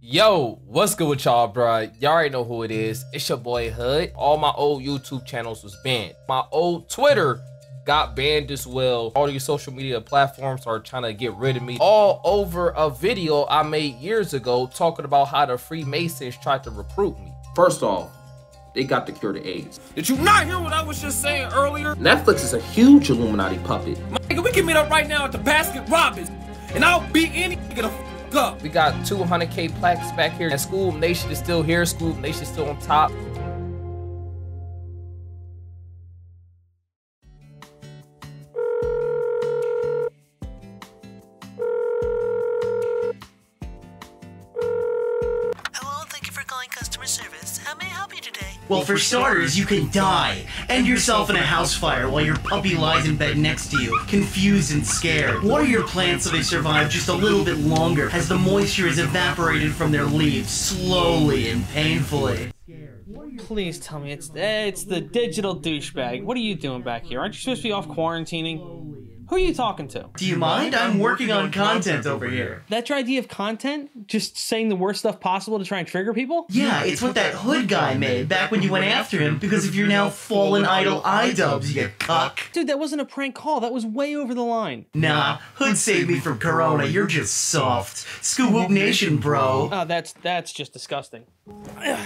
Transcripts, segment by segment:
Yo, what's good with y'all, bro? Y'all already know who it is. It's your boy Hood. All my old YouTube channels was banned. My old Twitter got banned as well. All these social media platforms are trying to get rid of me. All over a video I made years ago talking about how the Freemasons tried to recruit me. First off, they got the cure to AIDS. Did you not hear what I was just saying earlier? Netflix is a huge Illuminati puppet. My nigga, we can meet up right now at the Basket Robbins, and I'll beat any nigga the f up. We got 200K plaques back here, and School Nation is still here. School Nation still on top. Hello, thank you for calling customer service. How may I help you today? Well, for starters, you can die. End yourself in a house fire while your puppy lies in bed next to you, confused and scared. Water your plants so they survive just a little bit longer as the moisture is evaporated from their leaves slowly and painfully. Please tell me it's the digital douchebag. What are you doing back here? Aren't you supposed to be off quarantining? Who are you talking to? Do you mind? I'm working on content over here. That's your idea of content? Just saying the worst stuff possible to try and trigger people? Yeah, it's what that Hood guy made back when you went after him because of your now fallen idol iDubbbz, you cuck. Dude, that wasn't a prank call. That was way over the line. Nah, Hood saved me from Corona. You're just soft. Scoop Nation, bro. Oh, that's just disgusting.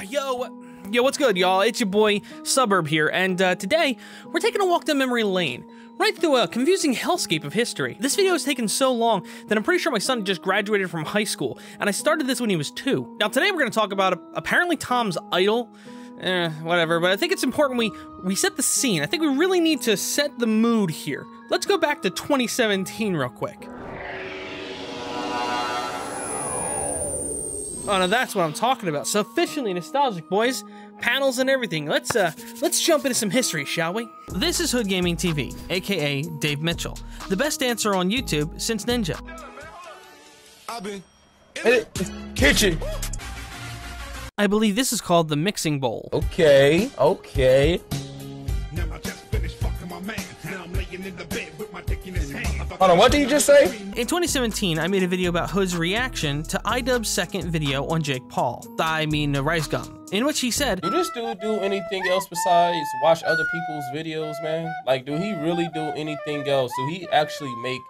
Yo, what's good, y'all? It's your boy Suburb here, and today we're taking a walk down memory lane, right through a confusing hellscape of history. This video has taken so long that I'm pretty sure my son just graduated from high school, and I started this when he was 2. Now today we're going to talk about apparently Tom's idol, whatever, but I think it's important we set the scene. I think we really need to set the mood here. Let's go back to 2017 real quick. Oh, now that's what I'm talking about. Sufficiently nostalgic, boys. Panels and everything. Let's jump into some history, shall we? This is HoodGamingTV, aka Dave Mitchell, the best dancer on YouTube since Ninja. I've been in the kitchen. I believe this is called the mixing bowl. Okay. Now I just finished fucking my man. Now I'm laying in the bed with my dick in his hand. Hold on, what did you just say? In 2017, I made a video about Hood's reaction to iDubbbz's second video on Jake Paul. I mean, Rice Gum, in which he said, Do this dude do anything else besides watch other people's videos, man? Like, do he really do anything else? Do he actually make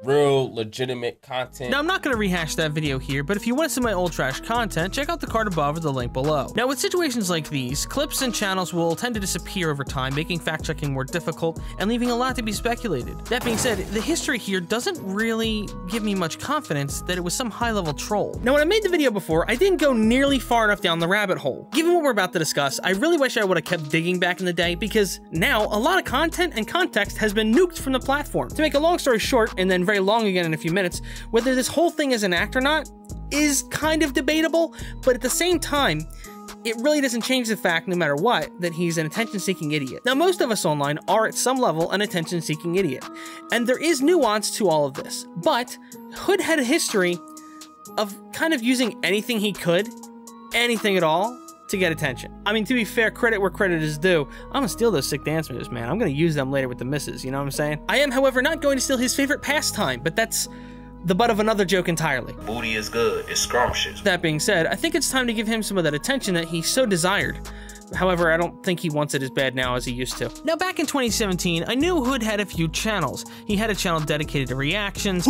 real legitimate content? Now, I'm not going to rehash that video here, but if you want to see my old trash content, check out the card above or the link below. Now, with situations like these, clips and channels will tend to disappear over time, making fact-checking more difficult and leaving a lot to be speculated. That being said, the history here doesn't really give me much confidence that it was some high-level troll. Now, when I made the video before, I didn't go nearly far enough down the rabbit hole. Given what we're about to discuss, I really wish I would have kept digging back in the day, because now a lot of content and context has been nuked from the platform. To make a long story short, and then very long again in a few minutes, whether this whole thing is an act or not is kind of debatable, but at the same time, it really doesn't change the fact, no matter what, that he's an attention-seeking idiot. Now, most of us online are at some level an attention-seeking idiot, and there is nuance to all of this, but Hood had a history of kind of using anything he could, anything at all, to get attention. I mean, to be fair, credit where credit is due, I'm gonna steal those sick dance moves, man. I'm gonna use them later with the misses, you know what I'm saying? I am, however, not going to steal his favorite pastime, but that's the butt of another joke entirely. Booty is good, it's scrumptious. That being said, I think it's time to give him some of that attention that he so desired. However, I don't think he wants it as bad now as he used to. Now, back in 2017, I knew Hood had a few channels. He had a channel dedicated to reactions.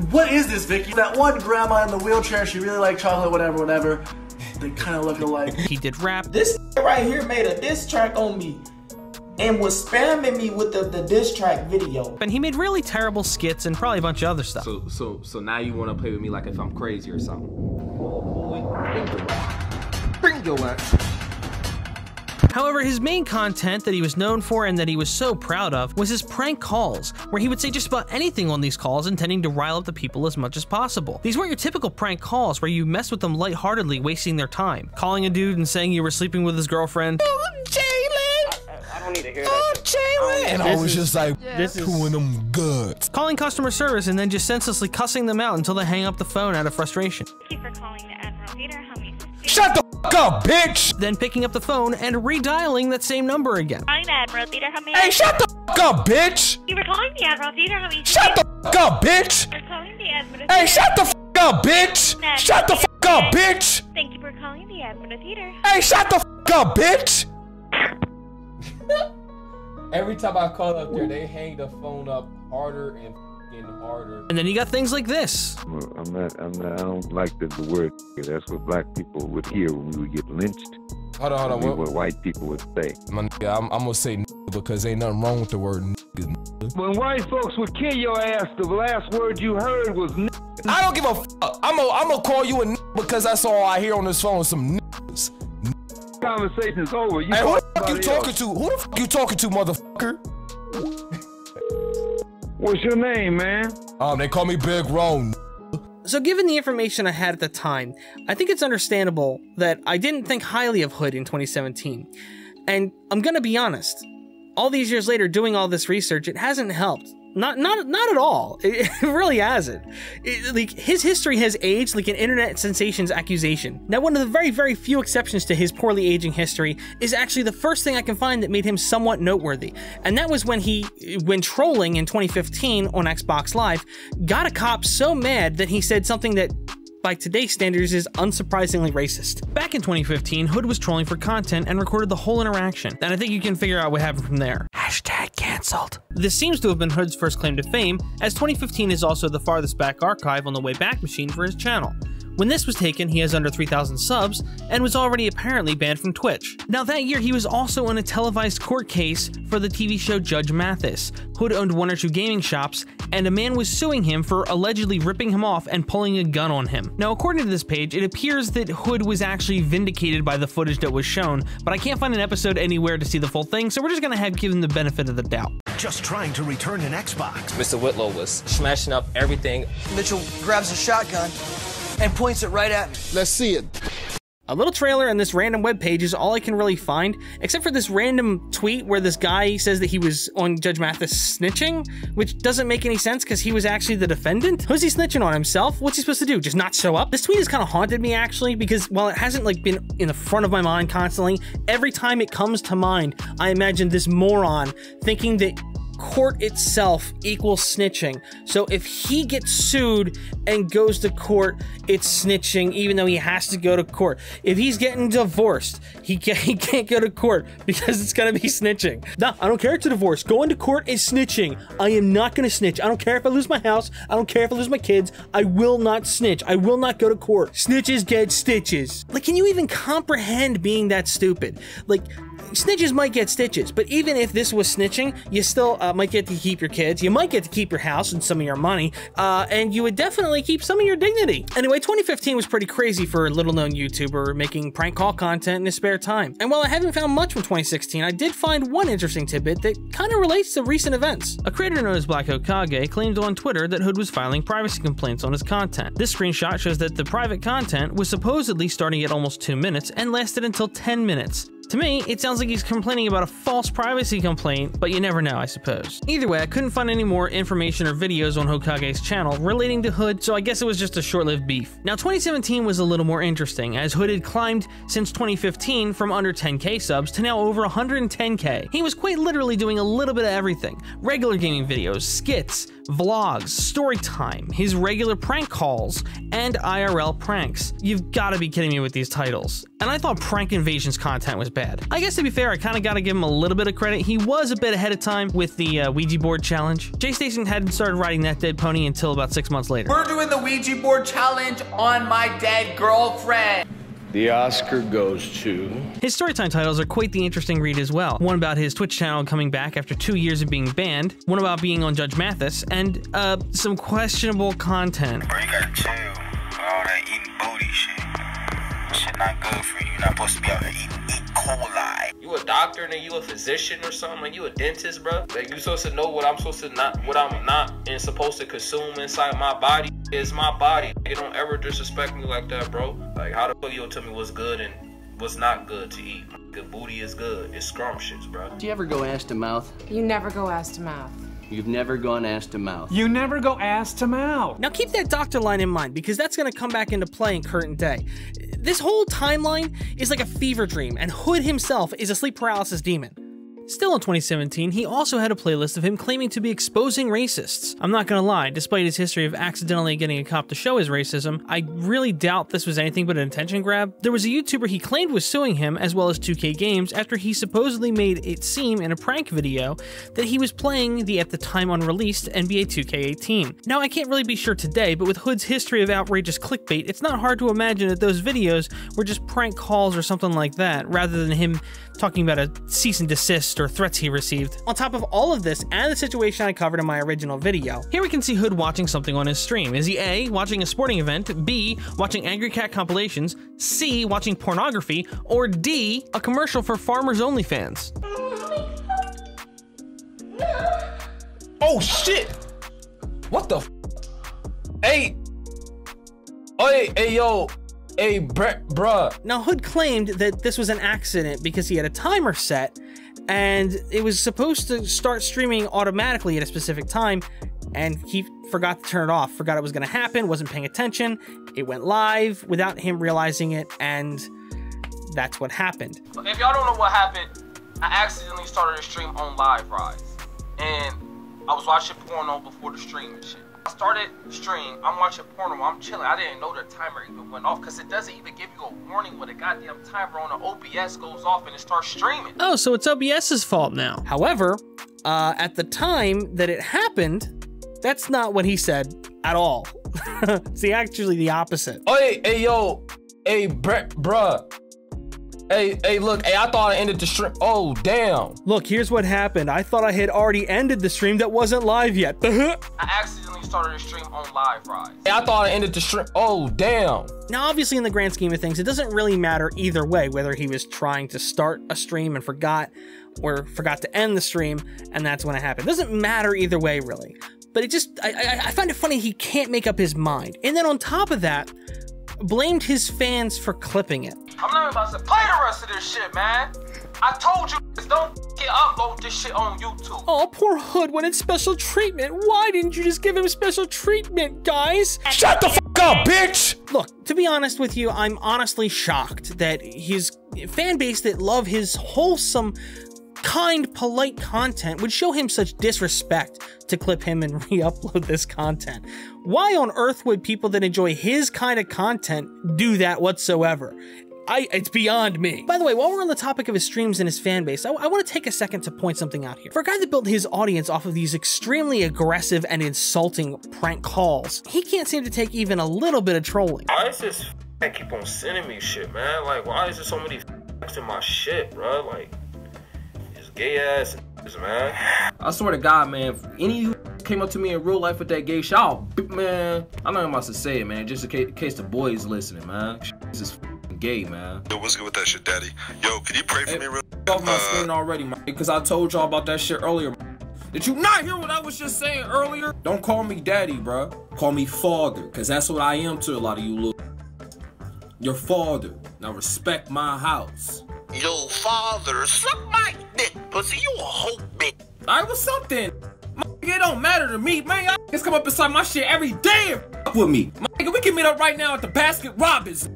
What is this, Vicky? That one grandma in the wheelchair, she really liked chocolate, whatever. They kind of look alike. He did rap. This right here made a diss track on me and was spamming me with the diss track video. And he made really terrible skits and probably a bunch of other stuff. So now you want to play with me like if I'm crazy or something? Bring your ass. However, his main content that he was known for and that he was so proud of was his prank calls, where he would say just about anything on these calls, intending to rile up the people as much as possible. These weren't your typical prank calls where you mess with them lightheartedly, wasting their time. Calling a dude and saying you were sleeping with his girlfriend. Oh, Jalen! I don't need to hear that. Oh, Jalen! And I was just like, this is chewing them guts. calling customer service and then just senselessly cussing them out until they hang up the phone out of frustration. Thank you for calling the Admiral Theater. How may I assist you? Shut the fuck up, bitch! Then picking up the phone and redialing that same number again. Calling the Admiral Theater. How may I Hey, assist shut the fuck up, bitch! you? You were calling the Admiral Theater. How may I assist Shut you? the fuck up, bitch! We're calling the Admiral Hey, Theater. shut the fuck up, bitch! Shut the fuck up, bitch! Thank you for calling the Admiral Theater. Hey, shut the f up, bitch! Every time I call up there, they hang the phone up harder and harder. And then you got things like this. Well, I don't like the word. That's what black people would hear when we would get lynched. Hold on. What white people would say. I'm gonna say because ain't nothing wrong with the word nigga. When white folks would kill your ass, the last word you heard was I don't give a fuck. I'm gonna call you a because that's all I hear on this phone. Some niggas. Conversation's over. Hey, who the fuck you talking to? Who the fuck you talking to, motherfucker? What's your name, man? They call me Big Ron. So given the information I had at the time, I think it's understandable that I didn't think highly of Hood in 2017. And I'm gonna be honest, all these years later doing all this research, it hasn't helped. Not at all. It really hasn't. Like, his history has aged like an internet sensation's accusation. Now, one of the very, very few exceptions to his poorly aging history is actually the first thing I can find that made him somewhat noteworthy. And that was when when trolling in 2015 on Xbox Live, got a cop so mad that he said something that, by today's standards, is unsurprisingly racist. Back in 2015, Hood was trolling for content and recorded the whole interaction, and I think you can figure out what happened from there. Hashtag cancelled. This seems to have been Hood's first claim to fame, as 2015 is also the farthest back archive on the Wayback Machine for his channel. When this was taken, he has under 3,000 subs, and was already apparently banned from Twitch. Now that year, he was also in a televised court case for the TV show Judge Mathis. Hood owned 1 or 2 gaming shops, and a man was suing him for allegedly ripping him off and pulling a gun on him. Now, according to this page, it appears that Hood was actually vindicated by the footage that was shown, but I can't find an episode anywhere to see the full thing, so we're just gonna give him the benefit of the doubt. Just trying to return an Xbox. Mr. Whitlow was smashing up everything. Mitchell grabs a shotgun and points it right at me. Let's see it. A little trailer and this random webpage is all I can really find, except for this random tweet where this guy says that he was on Judge Mathis snitching, which doesn't make any sense because he was actually the defendant. Who's he snitching on, himself? What's he supposed to do, just not show up? This tweet has kind of haunted me actually, because while it hasn't been in the front of my mind constantly, every time it comes to mind, I imagine this moron thinking that court itself equals snitching. So if he gets sued and goes to court, it's snitching even though he has to go to court. If he's getting divorced, he can't go to court because it's gonna be snitching. No, I don't care it's a divorce. Going to court is snitching. I am not gonna snitch. I don't care if I lose my house. I don't care if I lose my kids. I will not snitch. I will not go to court. Snitches get stitches. Like, can you even comprehend being that stupid? Like, snitches might get stitches, but even if this was snitching, you still might get to keep your kids, you might get to keep your house and some of your money, and you would definitely keep some of your dignity. Anyway, 2015 was pretty crazy for a little-known YouTuber making prank call content in his spare time. And while I haven't found much from 2016, I did find one interesting tidbit that kind of relates to recent events. A creator known as Black Okage claimed on Twitter that Hood was filing privacy complaints on his content. This screenshot shows that the private content was supposedly starting at almost 2 minutes and lasted until 10 minutes. To me, it sounds like he's complaining about a false privacy complaint, but you never know, I suppose. Either way, I couldn't find any more information or videos on Hokage's channel relating to Hood, so I guess it was just a short-lived beef. Now, 2017 was a little more interesting, as Hood had climbed since 2015 from under 10k subs to now over 110k. He was quite literally doing a little bit of everything. Regular gaming videos, skits, vlogs, story time, his regular prank calls, and IRL pranks. You've gotta be kidding me with these titles. And I thought Prank Invasion's content was bad. I guess to be fair, I kinda gotta give him a little bit of credit. He was a bit ahead of time with the Ouija board challenge. J-Station hadn't started riding that dead pony until about 6 months later. We're doing the Ouija board challenge on my dead girlfriend. The Oscar goes to... His storytime titles are quite the interesting read as well. One about his Twitch channel coming back after 2 years of being banned, one about being on Judge Mathis, and some questionable content. Bro, you gotta chill. All that eating booty shit not good for you. You're not supposed to be out there eating E. coli. You a doctor and you a physician or something? Like, you a dentist, bro? Like, you supposed to know what I'm supposed to what I'm not and supposed to consume inside my body is my body. You don't ever disrespect me like that, bro. Like, how the fuck you gonna tell me what's good and what's not good to eat? Good booty is good. It's scrumptious, bro. Do you ever go ass to mouth? You never go ass to mouth. You've never gone ass to mouth. You never go ass to mouth. Now keep that doctor line in mind, because that's gonna come back into play in current day. This whole timeline is like a fever dream, and Hood himself is a sleep paralysis demon. Still in 2017, he also had a playlist of him claiming to be exposing racists. I'm not gonna lie, despite his history of accidentally getting a cop to show his racism, I really doubt this was anything but an attention grab. There was a YouTuber he claimed was suing him, as well as 2K Games, after he supposedly made it seem in a prank video that he was playing the at the time unreleased NBA 2K18. Now, I can't really be sure today, but with Hood's history of outrageous clickbait, it's not hard to imagine that those videos were just prank calls or something like that, rather than him talking about a cease and desist or threats he received. On top of all of this and the situation I covered in my original video, here we can see Hood watching something on his stream. Is he A, watching a sporting event, B, watching Angry Cat compilations, C, watching pornography, or D, a commercial for Farmers Only fans? Oh shit! What the f? Hey! Hey, yo! Hey, bruh. Now, Hood claimed that this was an accident because he had a timer set, and it was supposed to start streaming automatically at a specific time, and he forgot to turn it off, forgot it was gonna happen, wasn't paying attention, it went live without him realizing it, and that's what happened. If y'all don't know what happened, I accidentally started a stream on Live Rise, and I was watching porno before the stream and shit. I started the stream, I'm watching porno, I'm chilling. I didn't know the timer even went off because it doesn't even give you a warning when the goddamn timer on the OBS goes off and it starts streaming. Oh, so it's OBS's fault now. However, at the time that it happened, that's not what he said at all. See, actually the opposite. Oh, hey, yo, hey, bruh. Hey, look, hey, I thought I ended the stream. Oh, damn. Look, here's what happened. I thought I had already ended the stream that wasn't live yet. I accidentally started a stream on Live Rise. Hey, I thought I ended the stream. Oh, damn. Now, obviously, in the grand scheme of things, it doesn't really matter either way, whether he was trying to start a stream and forgot, or forgot to end the stream, and that's when it happened. It doesn't matter either way, really. But it just, I find it funny he can't make up his mind. And then on top of that, blamed his fans for clipping it. I'm not about to play the rest of this shit, man. I told you, don't upload this shit on YouTube. Oh, poor Hood wanted special treatment. Why didn't you just give him special treatment, guys? Shut the fuck up, bitch! Look, to be honest with you, I'm honestly shocked that his fan base that love his wholesome, kind, polite content would show him such disrespect to clip him and re-upload this content. Why on earth would people that enjoy his kind of content do that whatsoever? It's beyond me. By the way, while we're on the topic of his streams and his fan base, I want to take a second to point something out here. For a guy that built his audience off of these extremely aggressive and insulting prank calls, he can't seem to take even a little bit of trolling. Why is this keep on sending me shit, man? Like, why is there so many in my shit, bro? Like, it's gay ass, man. I swear to God, man, if any of you came up to me in real life with that gay shit, man, I'm not about to say it, man, just in case the boys listening, man. This is gay, man. Yo, what's good with that shit, daddy? Yo, can you pray for me real off my screen already, man, because I told y'all about that shit earlier. Did you not hear what I was just saying earlier? Don't call me daddy, bro. Call me father, because that's what I am to a lot of you little. Your father. Now respect my house. Yo, father, suck my dick, pussy. You a whole bitch. Alright, what's up then? My nigga, it don't matter to me, man. Y'all niggas come up inside my shit every day and fuck with me. My nigga, we can meet up right now at the Basket Robbins.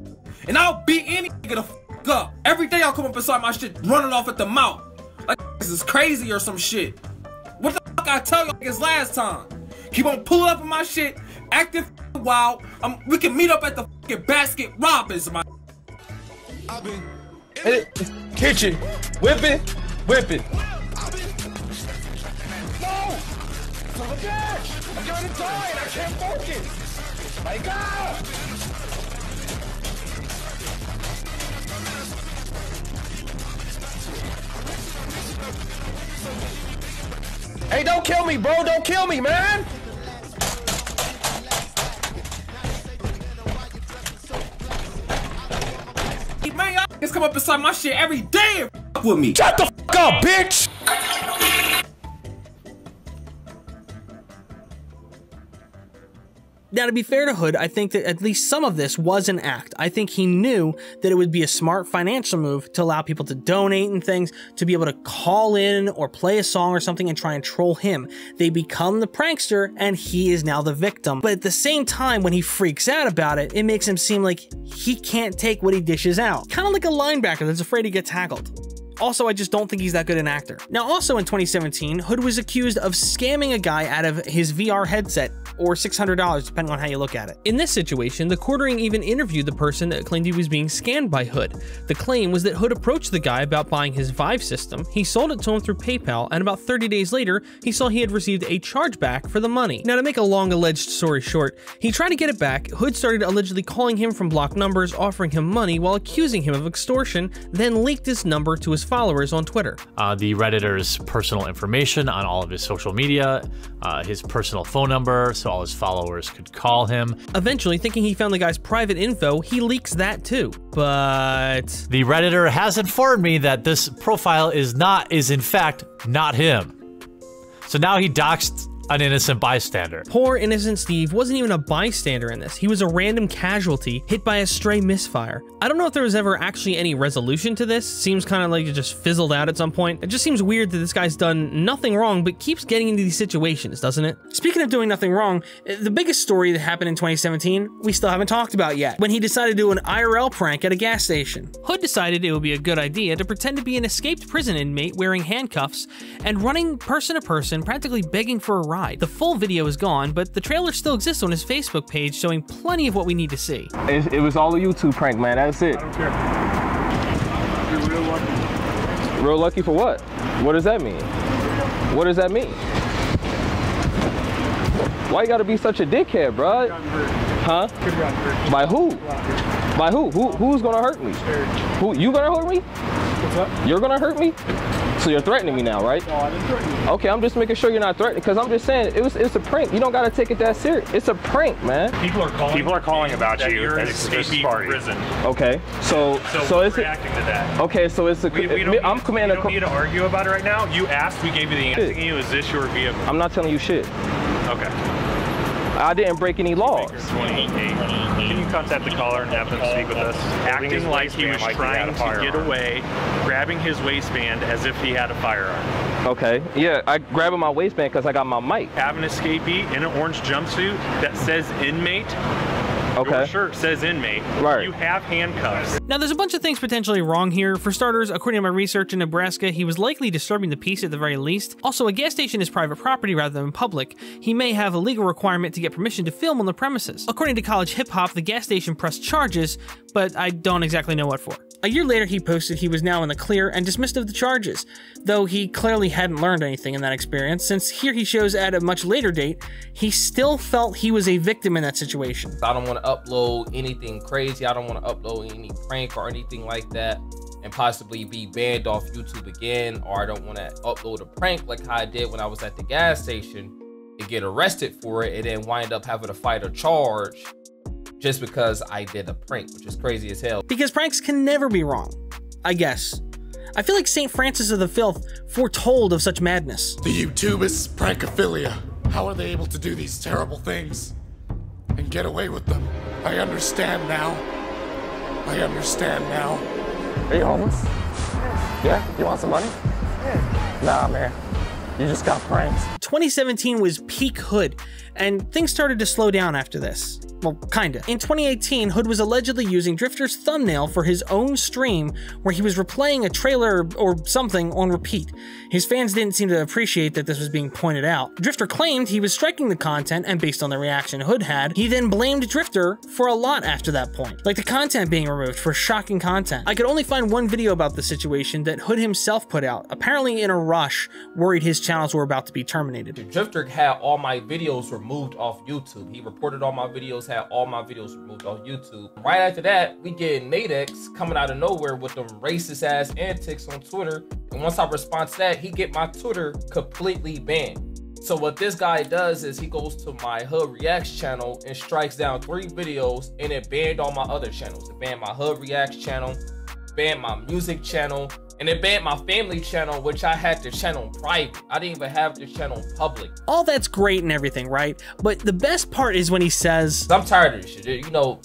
And I'll beat any nigga the fuck up. Every day I'll come up inside my shit running off at the mouth. Like this is crazy or some shit. What the fuck I tell y'all niggas last time? Keep on pulling up in my shit, acting wild. We can meet up at the fucking Basket Robbins, my. I've been in the kitchen, whipping. No! Son of a bitch! I'm gonna die and I can't focus! My God! Hey, don't kill me, bro. Don't kill me, man. Man, y'all niggas come up inside my shit every day and fuck with me. Shut the fuck up, bitch. Now, to be fair to Hood, I think that at least some of this was an act. I think he knew that it would be a smart financial move to allow people to donate and things, to be able to call in or play a song or something and try and troll him. They become the prankster, and he is now the victim. But at the same time, when he freaks out about it, it makes him seem like he can't take what he dishes out. Kind of like a linebacker that's afraid to get tackled. Also, I just don't think he's that good an actor. Now, also in 2017, Hood was accused of scamming a guy out of his VR headset, or $600, depending on how you look at it. In this situation, the court ring even interviewed the person that claimed he was being scammed by Hood. The claim was that Hood approached the guy about buying his Vive system, he sold it to him through PayPal, and about 30 days later, he saw he had received a chargeback for the money. Now, to make a long alleged story short, he tried to get it back. Hood started allegedly calling him from blocked numbers, offering him money while accusing him of extortion, then leaked his number to his followers on Twitter. The Redditor's personal information on all of his social media, his personal phone number, so all his followers could call him. Eventually, thinking he found the guy's private info, he leaks that too, but... The Redditor has informed me that this profile is in fact not him. So now he doxed an innocent bystander. Poor innocent Steve wasn't even a bystander in this. He was a random casualty hit by a stray misfire. I don't know if there was ever actually any resolution to this. Seems kind of like it just fizzled out at some point. It just seems weird that this guy's done nothing wrong but keeps getting into these situations, doesn't it? Speaking of doing nothing wrong, the biggest story that happened in 2017 we still haven't talked about yet, when he decided to do an IRL prank at a gas station. Hood decided it would be a good idea to pretend to be an escaped prison inmate wearing handcuffs and running person to person, practically begging for a ride. The full video is gone, but the trailer still exists on his Facebook page, showing plenty of what we need to see. It was all a YouTube prank, man. That's it. I don't care. You're real lucky. Real lucky for what? What does that mean? What does that mean? Why you gotta be such a dickhead, bro? Huh? By who? By who? Who's gonna hurt me? Who? You gonna hurt me? What's up? You're gonna hurt me? So you're threatening me now, right? No, I didn't threaten you. Okay, I'm just making sure you're not threatening, because I'm just saying it's a prank. You don't gotta take it that serious. It's a prank, man. People are calling about you. You're an escapee from prison. Okay, so it's reacting to that. Okay, so it's a. I'm committing a. We don't need to argue about it right now. You asked, we gave you the answer. Is this your vehicle? I'm not telling you shit. Okay. I didn't break any laws. Can you contact the caller and have them speak with us? Acting like he was trying to get away, grabbing his waistband as if he had a firearm. Okay, yeah, I grabbed my waistband because I got my mic. Have an escapee in an orange jumpsuit that says inmate. Okay. Your shirt says inmate. Right. You have handcuffs. Now, there's a bunch of things potentially wrong here. For starters, according to my research in Nebraska, he was likely disturbing the peace at the very least. Also, a gas station is private property rather than public. He may have a legal requirement to get permission to film on the premises. According to College Hip Hop, the gas station pressed charges, but I don't exactly know what for. A year later, he posted he was now in the clear and dismissed of the charges, though he clearly hadn't learned anything in that experience, since here he shows at a much later date, he still felt he was a victim in that situation. I don't want to upload anything crazy. I don't want to upload any prank or anything like that and possibly be banned off YouTube again, or I don't want to upload a prank like how I did when I was at the gas station and get arrested for it and then wind up having to fight a charge just because I did a prank, which is crazy as hell. Because pranks can never be wrong, I guess. I feel like St. Francis of the Filth foretold of such madness. The YouTubers, prankophilia. How are they able to do these terrible things and get away with them? I understand now. I understand now. Are you homeless? Yeah? You want some money? Yeah. Nah, man. You just got pranked. 2017 was peak Hood, and things started to slow down after this. Well, kinda. In 2018, Hood was allegedly using Drifter's thumbnail for his own stream where he was replaying a trailer or something on repeat. His fans didn't seem to appreciate that this was being pointed out. Drifter claimed he was striking the content, and based on the reaction Hood had, he then blamed Drifter for a lot after that point, like the content being removed for shocking content. I could only find one video about the situation that Hood himself put out, apparently in a rush, worried his channels were about to be terminated. Drifter had all my videos removed off YouTube. He reported all my videos, had all my videos removed off YouTube. Right after that, we get Nadex coming out of nowhere with them racist ass antics on Twitter. And once I respond to that, he get my Twitter completely banned. So what this guy does is he goes to my Hood Reacts channel and strikes down 3 videos, and it banned all my other channels. It banned my Hood Reacts channel, banned my music channel, and it banned my family channel, which I had the channel private. I didn't even have the channel public. All that's great and everything, right? But the best part is when he says, I'm tired of this shit. You know,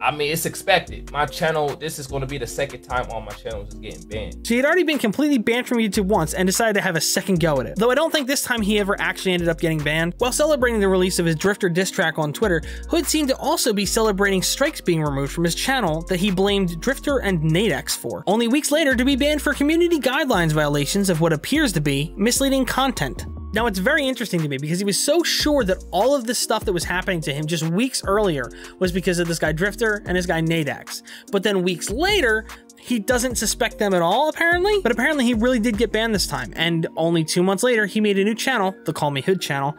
I mean, it's expected. My channel, this is going to be the second time on my channel is getting banned. So he had already been completely banned from YouTube once and decided to have a second go at it. Though I don't think this time he ever actually ended up getting banned. While celebrating the release of his Drifter diss track on Twitter, Hood seemed to also be celebrating strikes being removed from his channel that he blamed Drifter and Nadex for. Only weeks later to be banned for community guidelines violations of what appears to be misleading content. Now, it's very interesting to me because he was so sure that all of this stuff that was happening to him just weeks earlier was because of this guy Drifter and this guy Nadex. But then weeks later, he doesn't suspect them at all, apparently. But apparently he really did get banned this time. And only 2 months later, he made a new channel, the CallMeHood channel,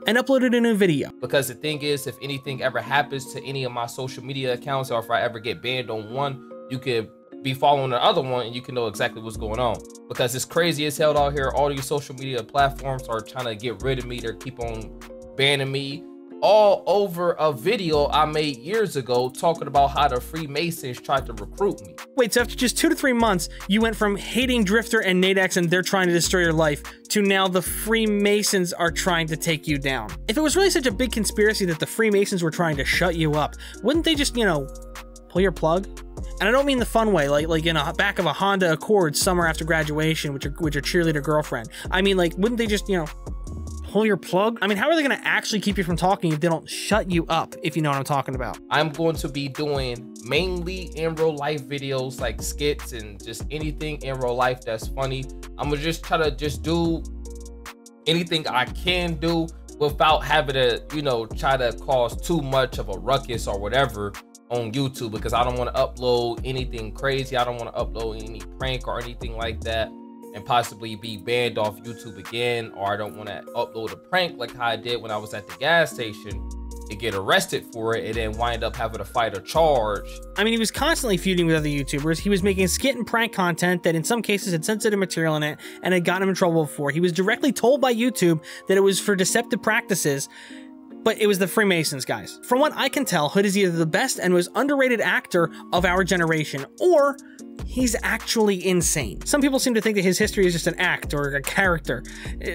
and uploaded a new video. Because the thing is, if anything ever happens to any of my social media accounts, or if I ever get banned on one, you could be following the other one and you can know exactly what's going on. Because it's crazy as hell out here. All these social media platforms are trying to get rid of me. They keep on banning me all over a video I made years ago talking about how the Freemasons tried to recruit me. Wait, so after just 2 to 3 months, you went from hating Drifter and Nadex and they're trying to destroy your life to now the Freemasons are trying to take you down. If it was really such a big conspiracy that the Freemasons were trying to shut you up, wouldn't they just, you know, pull your plug? And I don't mean the fun way, like in a back of a Honda Accord summer after graduation with your cheerleader girlfriend. I mean, like, wouldn't they just, you know, pull your plug? I mean, how are they gonna actually keep you from talking if they don't shut you up, if you know what I'm talking about? I'm going to be doing mainly in real life videos like skits and just anything in real life that's funny. I'm gonna just try to just do anything I can do without having to, you know, try to cause too much of a ruckus or whatever on YouTube, because I don't want to upload anything crazy. I don't want to upload any prank or anything like that and possibly be banned off YouTube again. Or I don't want to upload a prank like how I did when I was at the gas station and get arrested for it and then wind up having to fight a charge. I mean, he was constantly feuding with other YouTubers. He was making skit and prank content that in some cases had sensitive material in it and had gotten him in trouble before. He was directly told by YouTube that it was for deceptive practices. But it was the Freemasons, guys. From what I can tell, Hood is either the best and most underrated actor of our generation, or he's actually insane. Some people seem to think that his history is just an act or a character.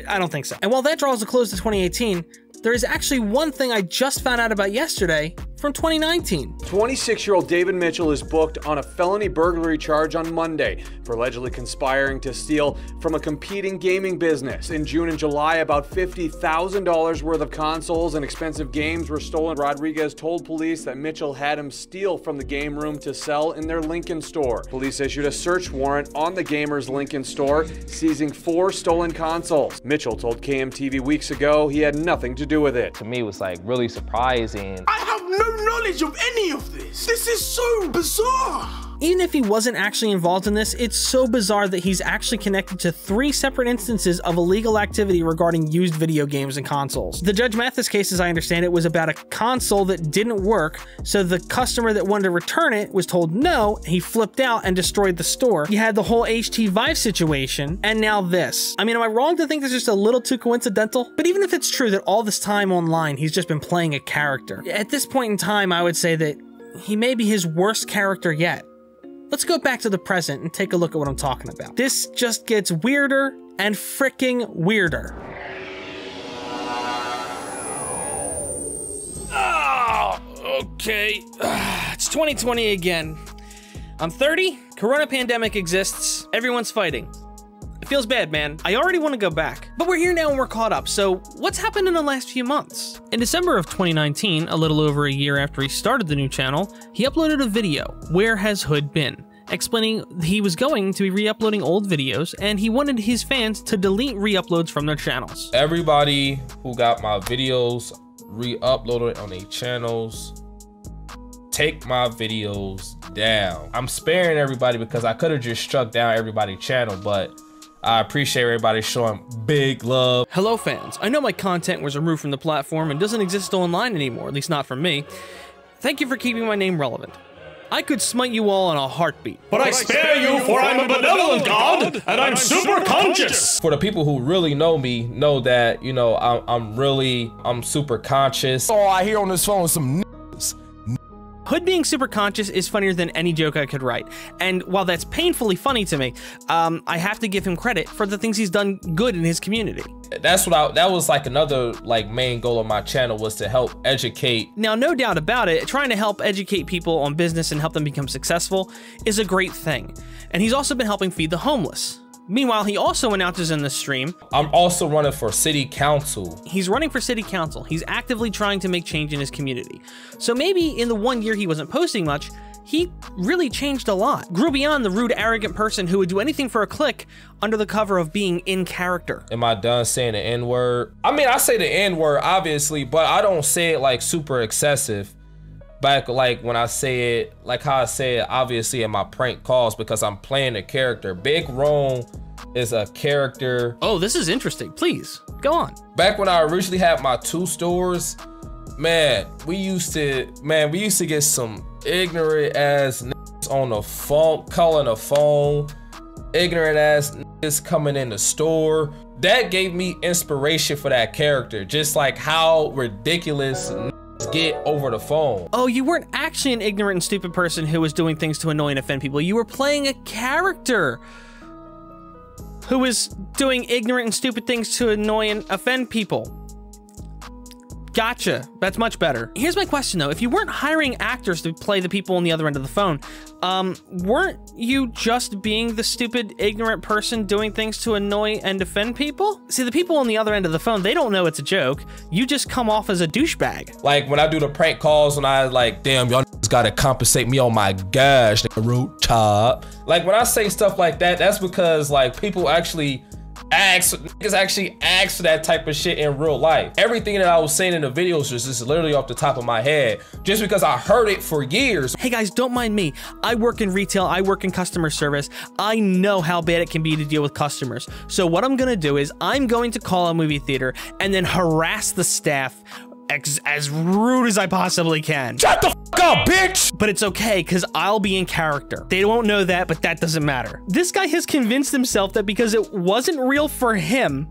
I don't think so. And while that draws a close to 2018, there is actually one thing I just found out about yesterday from 2019. 26-year-old David Mitchell is booked on a felony burglary charge on Monday for allegedly conspiring to steal from a competing gaming business. In June and July, about $50,000 worth of consoles and expensive games were stolen. Rodriguez told police that Mitchell had him steal from the game room to sell in their Lincoln store. Police issued a search warrant on the gamer's Lincoln store, seizing 4 stolen consoles. Mitchell told KMTV weeks ago he had nothing to do with it. To me, it was like really surprising. I have no knowledge of any of this. This is so bizarre. Even if he wasn't actually involved in this, it's so bizarre that he's actually connected to 3 separate instances of illegal activity regarding used video games and consoles. The Judge Mathis case, as I understand it, was about a console that didn't work, so the customer that wanted to return it was told no, he flipped out and destroyed the store. You had the whole HT Vive situation, and now this. I mean, am I wrong to think this is just a little too coincidental? But even if it's true that all this time online he's just been playing a character, at this point in time I would say that he may be his worst character yet. Let's go back to the present and take a look at what I'm talking about. This just gets weirder and freaking weirder. Oh, okay. It's 2020 again. I'm 30, corona pandemic exists, everyone's fighting. It feels bad, man. I already want to go back. But we're here now and we're caught up, so what's happened in the last few months? In December of 2019, a little over a year after he started the new channel, he uploaded a video, Where Has Hood Been?, explaining he was going to be re-uploading old videos and he wanted his fans to delete re-uploads from their channels. Everybody who got my videos re-uploaded on their channels, take my videos down. I'm sparing everybody because I could have just struck down everybody's channel, but I appreciate everybody showing big love. Hello fans, I know my content was removed from the platform and doesn't exist online anymore, at least not from me. Thank you for keeping my name relevant. I could smite you all in a heartbeat. But I spare you, for I'm a benevolent god, and I'm super conscious. For the people who really know me, know that, you know, I'm super conscious. All I hear on this phone is some n***s. Hood being super conscious is funnier than any joke I could write. And while that's painfully funny to me, I have to give him credit for the things he's done good in his community. that's what that was like another like main goal of my channel, was to help educate. Now, no doubt about it, trying to help educate people on business and help them become successful is a great thing. And he's also been helping feed the homeless. Meanwhile, he also announces in the stream, I'm also running for city council. He's running for city council. He's actively trying to make change in his community. So maybe in the 1 year he wasn't posting much, he really changed a lot. Grew beyond the rude, arrogant person who would do anything for a click under the cover of being in character. Am I done saying the N-word? I mean, I say the N-word, obviously, but I don't say it like super excessive. Back like when I say it, like how I say it, obviously in my prank calls, because I'm playing a character. Big Rome is a character. Oh, this is interesting. Please, go on. Back when I originally had my 2 stores, man, we used to get some ignorant ass niggas on the phone, calling the phone, ignorant ass niggas coming in the store. That gave me inspiration for that character, just like how ridiculous get over the phone. Oh, you weren't actually an ignorant and stupid person who was doing things to annoy and offend people. You were playing a character who was doing ignorant and stupid things to annoy and offend people. Gotcha. That's much better. Here's my question though. If you weren't hiring actors to play the people on the other end of the phone, weren't you just being the stupid, ignorant person doing things to annoy and offend people? See, the people on the other end of the phone, they don't know it's a joke. You just come off as a douchebag. Like when I do the prank calls, when I like, damn, y'all gotta compensate me on my gosh, root top. Like when I say stuff like that, that's because like people actually actually ask for that type of shit in real life. Everything that I was saying in the videos was just literally off the top of my head, just because I heard it for years. Hey guys, don't mind me. I work in retail, I work in customer service. I know how bad it can be to deal with customers. So what I'm gonna do is I'm going to call a movie theater and then harass the staff as rude as I possibly can. Shut the fuck up, bitch! But it's okay, because I'll be in character. They won't know that, but that doesn't matter. This guy has convinced himself that because it wasn't real for him,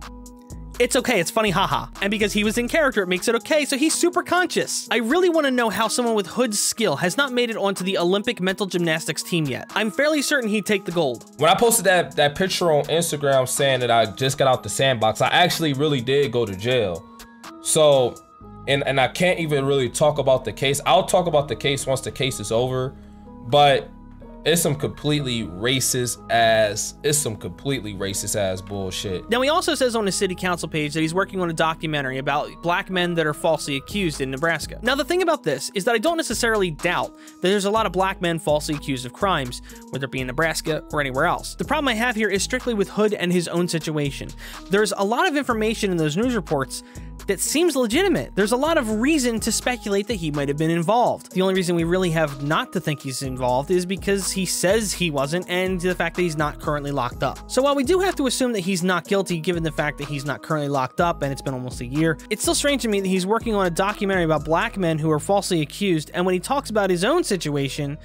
it's okay, it's funny, haha. And because he was in character, it makes it okay, so he's super conscious. I really want to know how someone with Hood's skill has not made it onto the Olympic mental gymnastics team yet. I'm fairly certain he'd take the gold. When I posted that picture on Instagram saying that I just got out the sandbox, I actually really did go to jail. So, and I can't even really talk about the case. I'll talk about the case once the case is over, but it's some completely racist ass bullshit. Now he also says on his city council page that he's working on a documentary about black men that are falsely accused in Nebraska. Now the thing about this is that I don't necessarily doubt that there's a lot of black men falsely accused of crimes, whether it be in Nebraska or anywhere else. The problem I have here is strictly with Hood and his own situation. There's a lot of information in those news reports that seems legitimate. There's a lot of reason to speculate that he might have been involved. The only reason we really have not to think he's involved is because he says he wasn't, and the fact that he's not currently locked up. So while we do have to assume that he's not guilty given the fact that he's not currently locked up and it's been almost a year, it's still strange to me that he's working on a documentary about black men who are falsely accused, and when he talks about his own situation,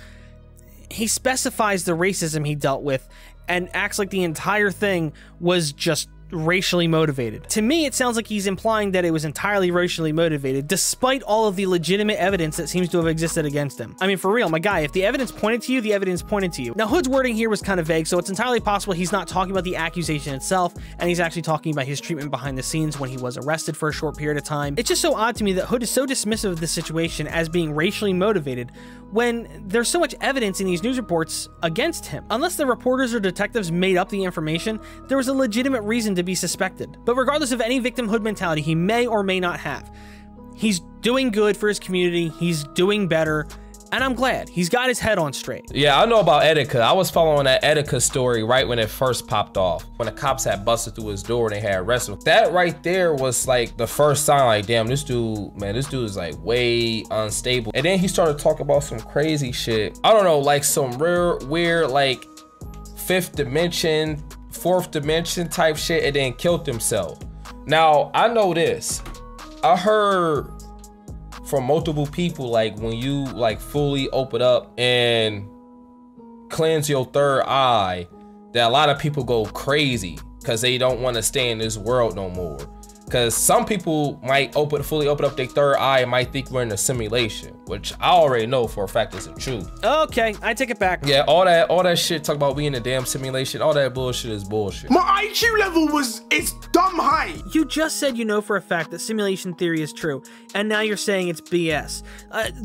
he specifies the racism he dealt with and acts like the entire thing was just racially motivated. To me, it sounds like he's implying that it was entirely racially motivated, despite all of the legitimate evidence that seems to have existed against him. I mean, for real, my guy, if the evidence pointed to you, the evidence pointed to you. Now, Hood's wording here was kind of vague, so it's entirely possible he's not talking about the accusation itself, and he's actually talking about his treatment behind the scenes when he was arrested for a short period of time. It's just so odd to me that Hood is so dismissive of this situation as being racially motivated when there's so much evidence in these news reports against him. Unless the reporters or detectives made up the information, there was a legitimate reason to be suspected. But regardless of any victimhood mentality he may or may not have, he's doing good for his community, he's doing better, and I'm glad. He's got his head on straight. Yeah, I know about Etika. I was following that Etika story right when it first popped off. When the cops had busted through his door and they had arrested him. That right there was like the first sign, like, damn, this dude is like way unstable. And then he started talking about some crazy shit. I don't know, like some rare, weird, like fourth dimension type shit, and then killed himself. Now, I know this. I heard from multiple people, like when you like fully open up and cleanse your third eye, that a lot of people go crazy because they don't want to stay in this world no more. Because some people might fully open up their third eye and might think we're in a simulation, which I already know for a fact isn't true. Okay, I take it back. Yeah, all that shit talk about we in a damn simulation, all that bullshit is bullshit. My IQ level it's dumb high. You just said you know for a fact that simulation theory is true, and now you're saying it's BS.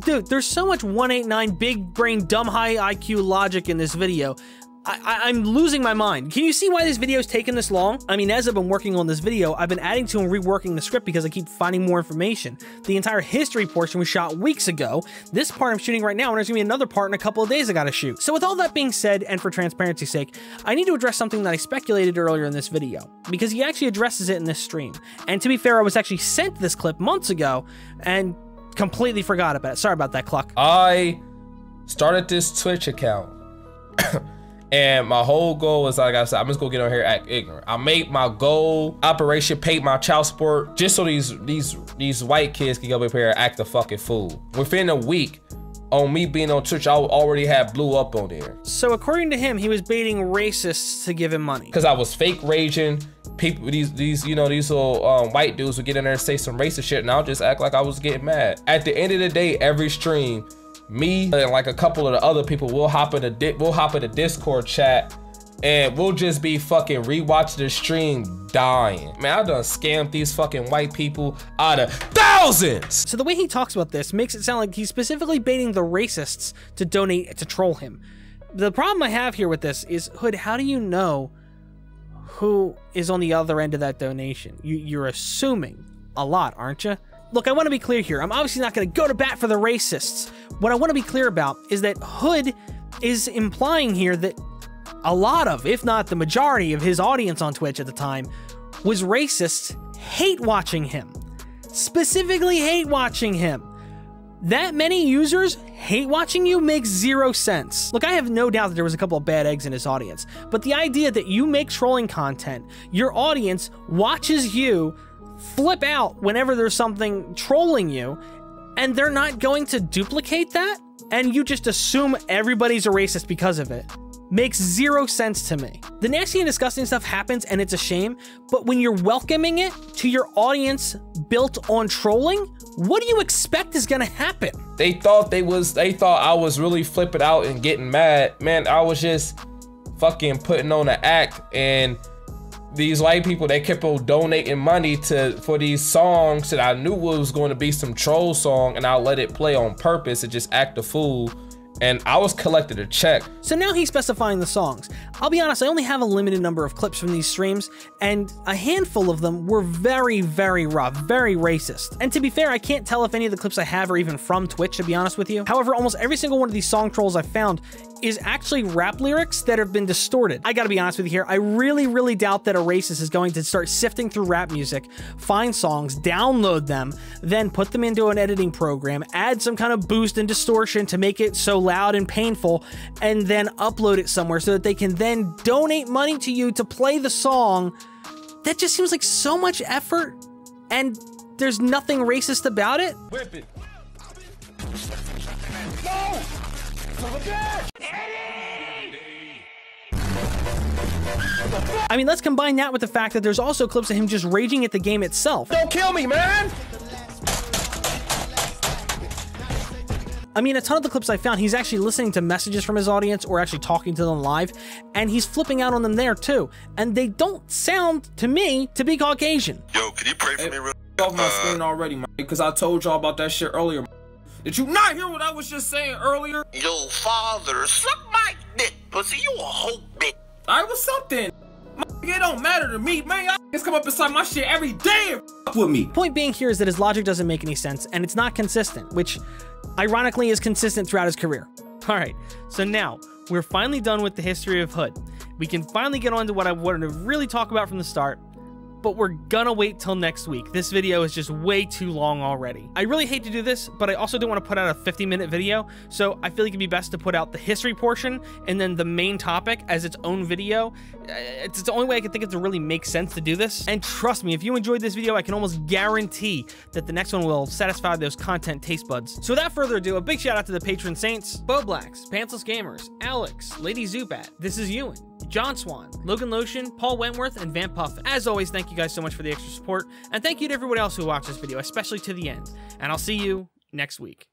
Dude, there's so much 189 big brain dumb high IQ logic in this video. I'm losing my mind. Can you see why this video is taking this long? I mean, as I've been working on this video, I've been adding to and reworking the script because I keep finding more information. The entire history portion was shot weeks ago. This part I'm shooting right now, and there's gonna be another part in a couple of days I gotta shoot. So with all that being said, and for transparency's sake, I need to address something that I speculated earlier in this video, because he actually addresses it in this stream. And to be fair, I was actually sent this clip months ago, and completely forgot about it. Sorry about that, Cluck. I started this Twitch account. And my whole goal was, like I said, I'm just gonna get on here and act ignorant. I made my goal, Operation Pay My Child Support, just so these white kids can go up here and act a fucking fool. Within a week, on me being on Twitch, I already had blew up on there. So according to him, he was baiting racists to give him money. Cause I was fake raging. People, these little white dudes would get in there and say some racist shit, and I'll just act like I was getting mad. At the end of the day, every stream, me and like a couple of the other people will hop in the Discord chat, and we'll just be fucking rewatching the stream dying. Man, I done scammed these fucking white people out of thousands. So the way he talks about this makes it sound like he's specifically baiting the racists to donate to troll him. The problem I have here with this is, Hood, how do you know who is on the other end of that donation? You're assuming a lot, aren't you? Look, I want to be clear here. I'm obviously not going to go to bat for the racists. What I want to be clear about is that Hood is implying here that a lot of, if not the majority of his audience on Twitch at the time, was racists hate watching him. Specifically hate watching him. That many users hate watching you makes zero sense. Look, I have no doubt that there was a couple of bad eggs in his audience, but the idea that you make trolling content, your audience watches you flip out whenever there's something trolling you, and they're not going to duplicate that, and you just assume everybody's a racist because of it, makes zero sense to me. The nasty and disgusting stuff happens, and it's a shame, but when you're welcoming it to your audience built on trolling, what do you expect is gonna happen? They thought I was really flipping out and getting mad. Man, I was just fucking putting on an act, and these white people, they kept on donating money for these songs that I knew was going to be some troll song, and I let it play on purpose and just act a fool, and I was collecting a check. So now he's specifying the songs. I'll be honest, I only have a limited number of clips from these streams, and a handful of them were very, very rough, very racist. And to be fair, I can't tell if any of the clips I have are even from Twitch, to be honest with you. However, almost every single one of these song trolls I've found is actually rap lyrics that have been distorted. I gotta be honest with you here, I really, really doubt that a racist is going to start sifting through rap music, find songs, download them, then put them into an editing program, add some kind of boost and distortion to make it so loud and painful, and then upload it somewhere so that they can then donate money to you to play the song. That just seems like so much effort, and there's nothing racist about it. Whip it. No! I mean, let's combine that with the fact that there's also clips of him just raging at the game itself. Don't kill me, man! I mean, a ton of the clips I found, he's actually listening to messages from his audience or actually talking to them live, and he's flipping out on them there too. And they don't sound, to me, to be Caucasian. Yo, can you pray for me real off my screen already, man, because I told y'all about that shit earlier. Man. Did you not hear what I was just saying earlier? Yo, father, suck my dick, pussy, you a whole bitch. Alright, what's up then? It don't matter to me, man. Y'all just come up inside my shit every day and fuck with me. Point being here is that his logic doesn't make any sense, and it's not consistent, which ironically is consistent throughout his career. Alright, so now we're finally done with the history of Hood. We can finally get on to what I wanted to really talk about from the start, but we're gonna wait till next week. This video is just way too long already. I really hate to do this, but I also don't want to put out a 50-minute video, so I feel like it'd be best to put out the history portion and then the main topic as its own video. It's the only way I can think of to really make sense to do this. And trust me, if you enjoyed this video, I can almost guarantee that the next one will satisfy those content taste buds. So without further ado, a big shout out to the patron saints, Bo Blacks, Pantsless Gamers, Alex, Lady Zubat, This Is Ewan, John Swan, Logan Lotion, Paul Wentworth, and Van Puffin. As always, thank you guys so much for the extra support, and thank you to everyone else who watched this video, especially to the end. And I'll see you next week.